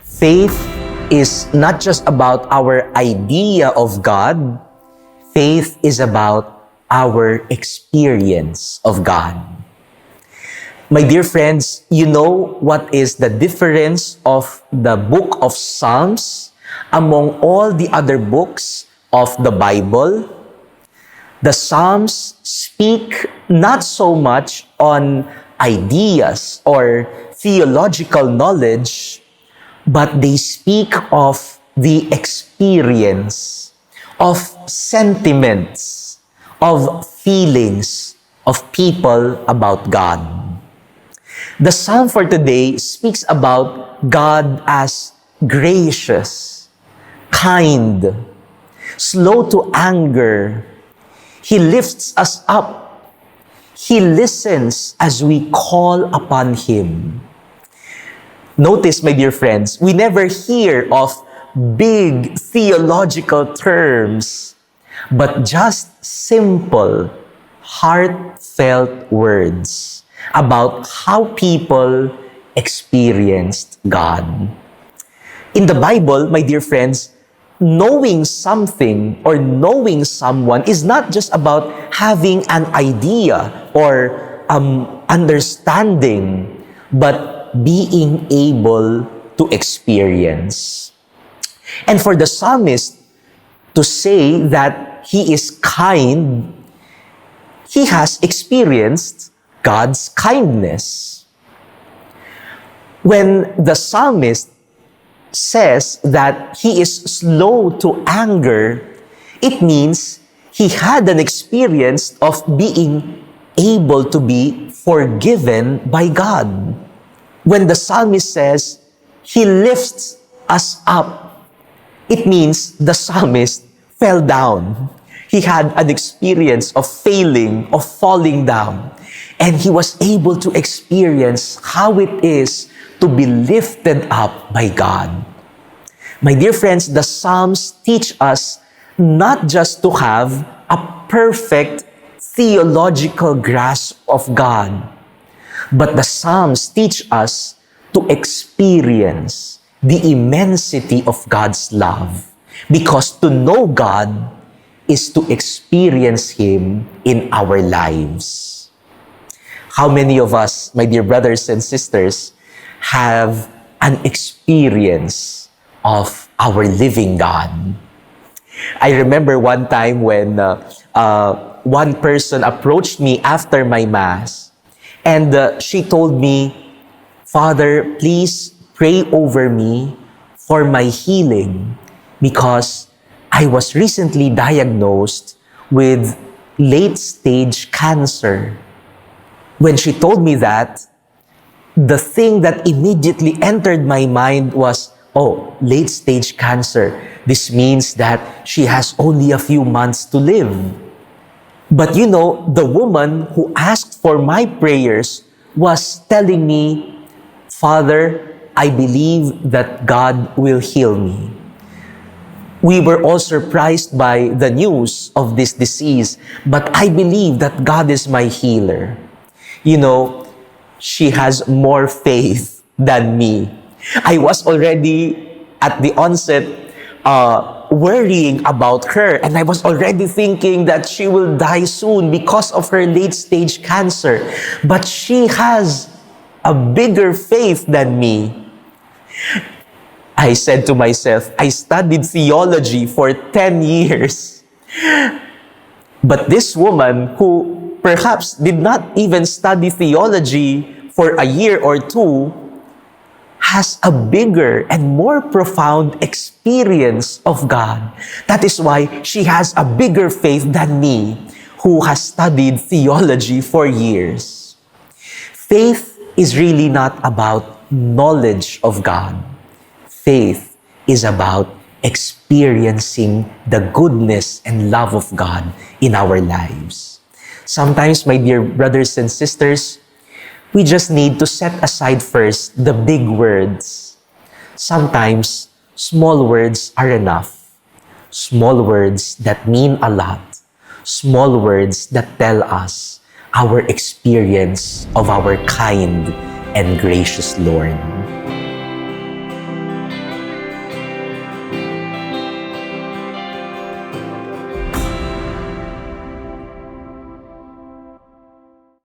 Faith is not just about our idea of God. Faith is about our experience of God. My dear friends, you know what is the difference of the book of Psalms among all the other books of the Bible? The Psalms speak not so much on ideas or theological knowledge, but they speak of the experience, of sentiments, of feelings of people about God. The psalm for today speaks about God as gracious, kind, slow to anger. He lifts us up. He listens as we call upon Him. Notice, my dear friends, we never hear of big theological terms, but just simple, heartfelt words about how people experienced God. In the Bible, my dear friends, knowing something or knowing someone is not just about having an idea or understanding, but being able to experience. And for the psalmist to say that he is kind, he has experienced God's kindness. When the psalmist says that he is slow to anger, it means he had an experience of being able to be forgiven by God. When the psalmist says, He lifts us up, it means the psalmist fell down. He had an experience of failing, of falling down, and he was able to experience how it is to be lifted up by God. My dear friends, the Psalms teach us not just to have a perfect theological grasp of God, but the Psalms teach us to experience the immensity of God's love. Because to know God is to experience Him in our lives. How many of us, my dear brothers and sisters, have an experience of our living God? I remember one time when one person approached me after my Mass, and she told me, "Father, please pray over me for my healing because I was recently diagnosed with late-stage cancer." When she told me that, the thing that immediately entered my mind was, oh, late-stage cancer. This means that she has only a few months to live. But you know, the woman who asked for my prayers was telling me, "Father, I believe that God will heal me." We were all surprised by the news of this disease, but I believe that God is my healer. You know, she has more faith than me. I was already at the onset worrying about her, and I was already thinking that she will die soon because of her late-stage cancer. But she has a bigger faith than me. I said to myself, I studied theology for 10 years. But this woman, who perhaps did not even study theology for a year or two, has a bigger and more profound experience of God. That is why she has a bigger faith than me, who has studied theology for years. Faith is really not about knowledge of God. Faith is about experiencing the goodness and love of God in our lives. Sometimes, my dear brothers and sisters, we just need to set aside first the big words. Sometimes, small words are enough. Small words that mean a lot. Small words that tell us our experience of our kind and gracious Lord.